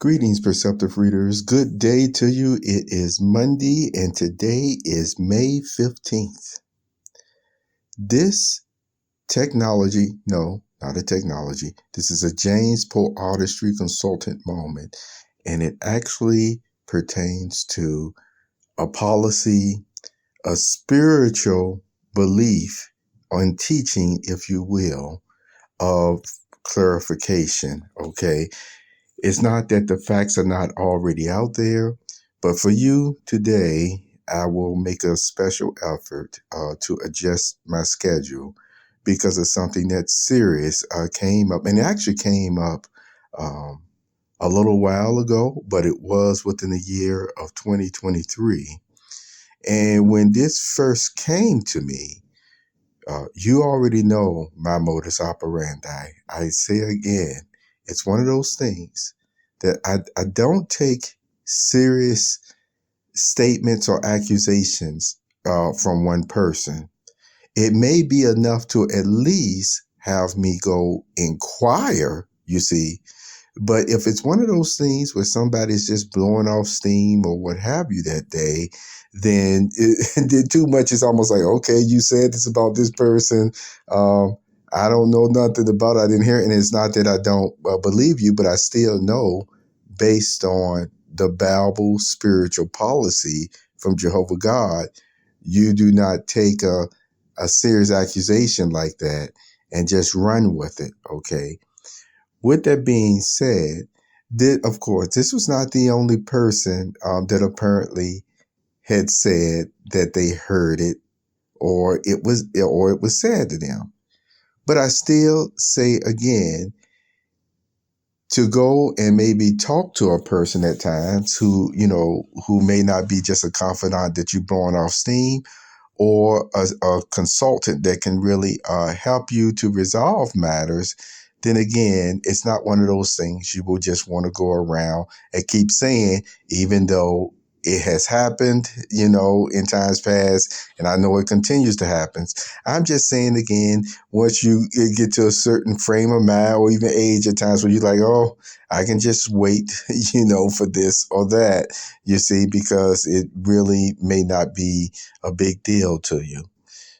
Greetings, Perceptive Readers. Good day to you. It is Monday, and today is May 15th. This technology, no, not a technology. This is a James PoeArtistry consultant moment, and it actually pertains to a policy, a spiritual belief on teaching, if you will, of clarification, okay? It's not that the facts are not already out there, but for you today, I will make a special effort to adjust my schedule because of something that's serious came up. And it actually came up a little while ago, but it was within the year of 2023. And when this first came to me, you already know my modus operandi. I say again, it's one of those things that I don't take serious statements or accusations from one person. It may be enough to at least have me go inquire, you see. But if it's one of those things where somebody's just blowing off steam or what have you that day, then too much is almost like, okay, you said this about this person. I don't know nothing about it. I didn't hear it. And it's not that I don't believe you, but I still know based on the Bible spiritual policy from Jehovah God, you do not take a serious accusation like that and just run with it, okay? With that being said, of course, this was not the only person that apparently had said that they heard it or it was said to them. But I still say again, to go and maybe talk to a person at times who may not be just a confidant that you're blowing off steam, or a consultant that can really help you to resolve matters, then again, it's not one of those things you will just want to go around and keep saying, even though it has happened, in times past, and I know it continues to happen. I'm just saying again, once you get to a certain frame of mind or even age at times where you're like, oh, I can just wait, for this or that, you see, because it really may not be a big deal to you.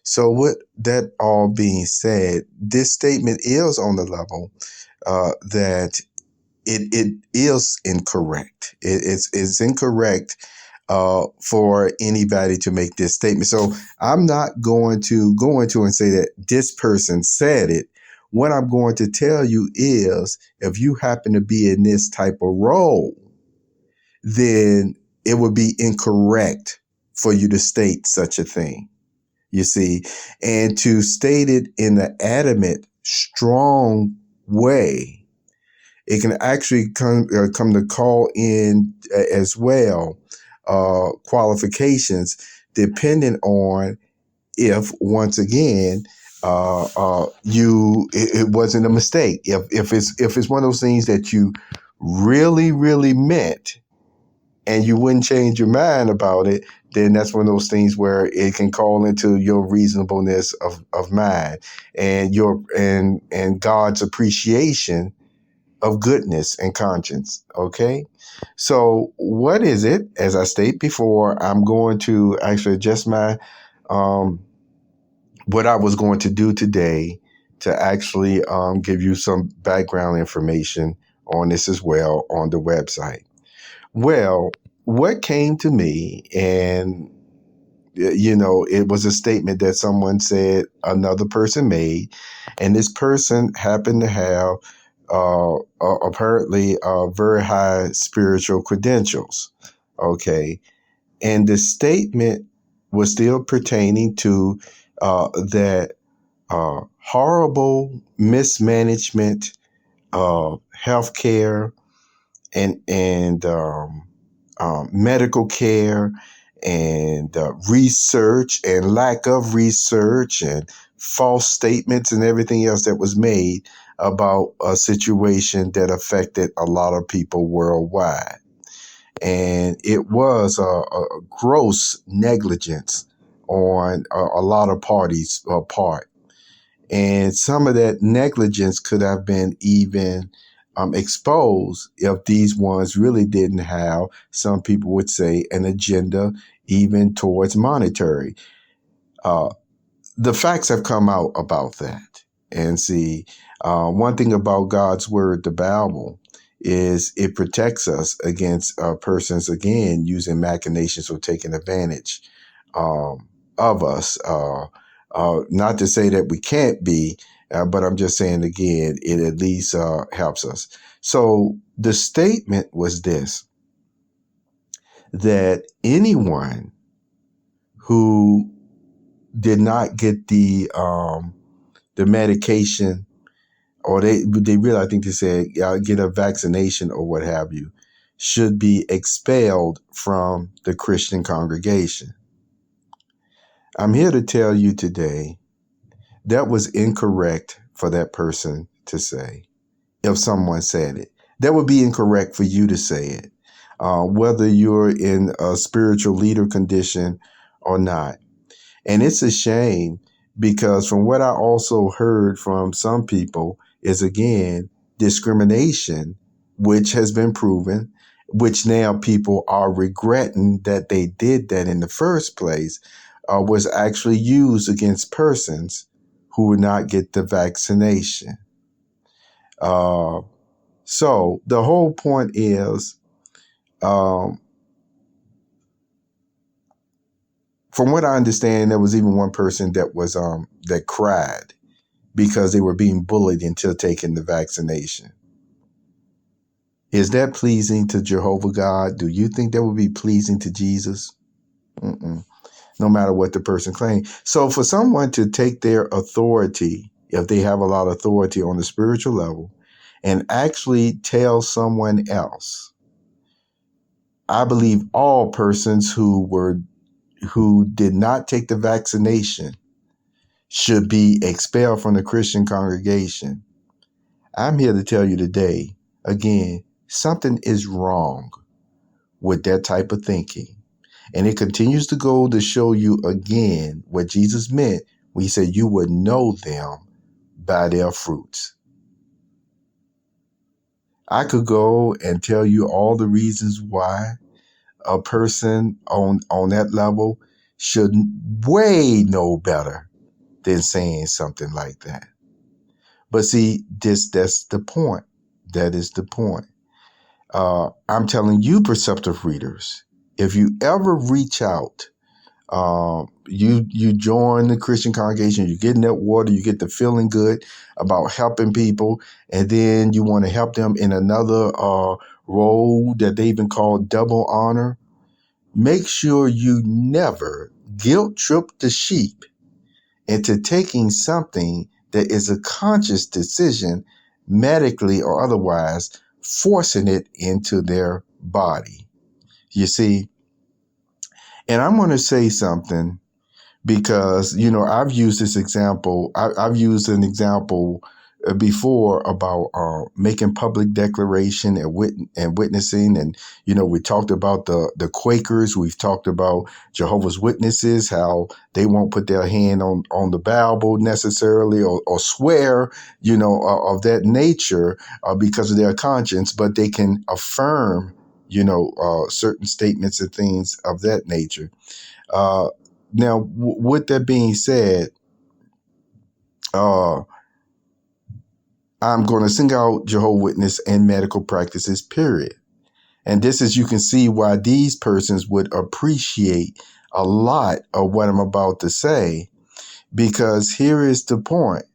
So with that all being said, this statement is on the level that it is incorrect. It's incorrect for anybody to make this statement. So I'm not going to go into and say that this person said it. What I'm going to tell you is, if you happen to be in this type of role, then it would be incorrect for you to state such a thing. You see, and to state it in an adamant, strong way, it can actually come to call in as well qualifications, depending on if, once again, it wasn't a mistake. If it's one of those things that you really, really meant, and you wouldn't change your mind about it, then that's one of those things where it can call into your reasonableness of mind and and God's appreciation of goodness and conscience. Okay. So what is it? As I state before, I'm going to actually adjust my what I was going to do today to actually give you some background information on this as well on the website. Well, what came to me, and it was a statement that someone said another person made, and this person happened to have apparently very high spiritual credentials. Okay, and the statement was still pertaining to that horrible mismanagement of healthcare and medical care and research and lack of research and false statements and everything else that was made about a situation that affected a lot of people worldwide. And it was a gross negligence on a lot of parties' part. And some of that negligence could have been even expose if these ones really didn't have, some people would say, an agenda even towards monetary. The facts have come out about that. And see, one thing about God's word, the Bible, is it protects us against persons, again, using machinations or taking advantage of us. Not to say that we can't be, but I'm just saying, again, it at least helps us. So the statement was this, that anyone who did not get the medication, or they really, I think they said, get a vaccination or what have you, should be expelled from the Christian congregation. I'm here to tell you today that was incorrect for that person to say. If someone said it, that would be incorrect for you to say it, whether you're in a spiritual leader condition or not. And it's a shame, because from what I also heard from some people is, again, discrimination, which has been proven, which now people are regretting that they did that in the first place, was actually used against persons who would not get the vaccination. So the whole point is, from what I understand, there was even one person that was that cried because they were being bullied into taking the vaccination. Is that pleasing to Jehovah God? Do you think that would be pleasing to Jesus? No matter what the person claimed. So for someone to take their authority, if they have a lot of authority on the spiritual level, and actually tell someone else, I believe all persons who did not take the vaccination should be expelled from the Christian congregation. I'm here to tell you today, again, something is wrong with that type of thinking. And it continues to go to show you again what Jesus meant when he said you would know them by their fruits. I could go and tell you all the reasons why a person on that level should way know better than saying something like that. But see, that's the point. That is the point. I'm telling you, perceptive readers, if you ever reach out, you join the Christian congregation, you get in that water, you get the feeling good about helping people, and then you want to help them in another role that they even call double honor. Make sure you never guilt trip the sheep into taking something that is a conscious decision, medically or otherwise, forcing it into their body. You see, and I'm going to say something because, I've used this example. I've used an example before about making public declaration and witnessing. And, we talked about the Quakers. We've talked about Jehovah's Witnesses, how they won't put their hand on the Bible necessarily or swear, of that nature because of their conscience, but they can affirm, certain statements and things of that nature. Now, with that being said, I'm going to single out Jehovah's Witness and medical practices, period. And this is, you can see why these persons would appreciate a lot of what I'm about to say, because here is the point.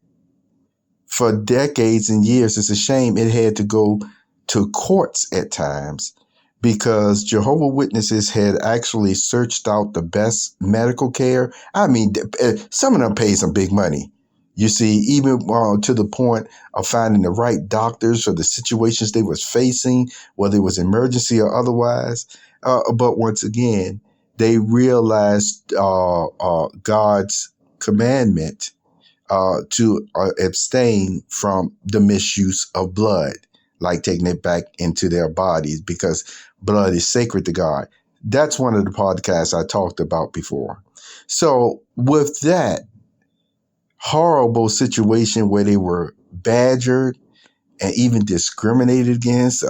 For decades and years, it's a shame it had to go to courts at times, because Jehovah's Witnesses had actually searched out the best medical care. I mean, some of them paid some big money. You see, even to the point of finding the right doctors for the situations they was facing, whether it was emergency or otherwise. But once again, they realized God's commandment to abstain from the misuse of blood, like taking it back into their bodies, because blood is sacred to God. That's one of the podcasts I talked about before. So with that horrible situation where they were badgered and even discriminated against.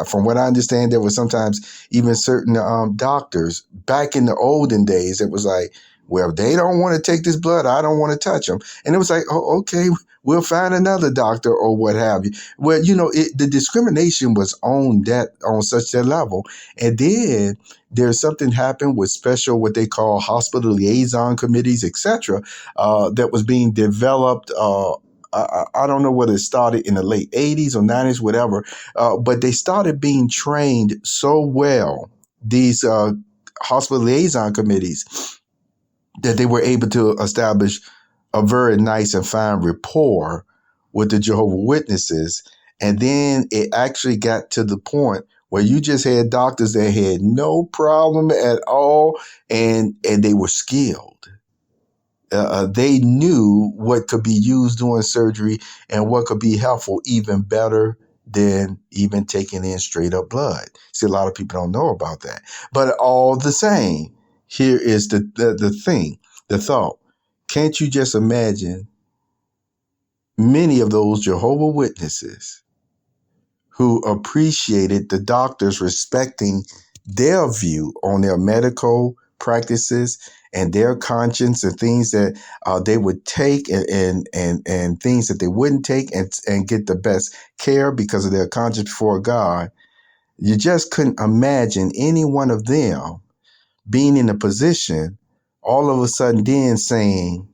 From what I understand, there was sometimes even certain doctors back in the olden days. It was like, well, if they don't want to take this blood, I don't want to touch them. And it was like, oh, okay, we'll find another doctor or what have you. Well, the discrimination was on such that level. And then there's something happened with special, what they call hospital liaison committees, etc., that was being developed. I don't know whether it started in the late 80s or 90s, whatever, but they started being trained so well, these hospital liaison committees, that they were able to establish a very nice and fine rapport with the Jehovah's Witnesses. And then it actually got to the point where you just had doctors that had no problem at all, and they were skilled. They knew what could be used during surgery and what could be helpful even better than even taking in straight up blood. See, a lot of people don't know about that. But all the same, here is the thing, the thought. Can't you just imagine many of those Jehovah's Witnesses who appreciated the doctors respecting their view on their medical practices and their conscience and things that they would take and things that they wouldn't take and get the best care because of their conscience before God. You just couldn't imagine any one of them being in a position all of a sudden then saying,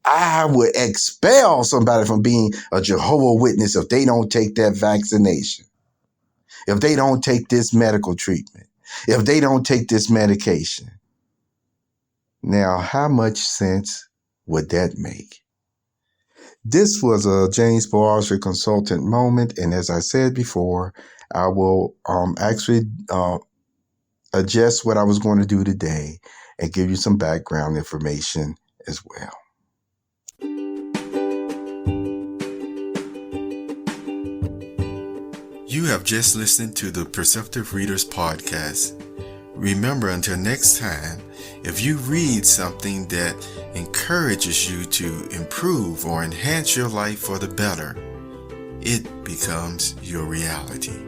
I would expel somebody from being a Jehovah's Witness if they don't take that vaccination, if they don't take this medical treatment, if they don't take this medication. Now, how much sense would that make? This was a James PoeArtistry consultant moment, and as I said before, I will actually adjust what I was going to do today and give you some background information as well. You have just listened to the Perceptive Readers podcast. Remember, until next time, if you read something that encourages you to improve or enhance your life for the better, it becomes your reality.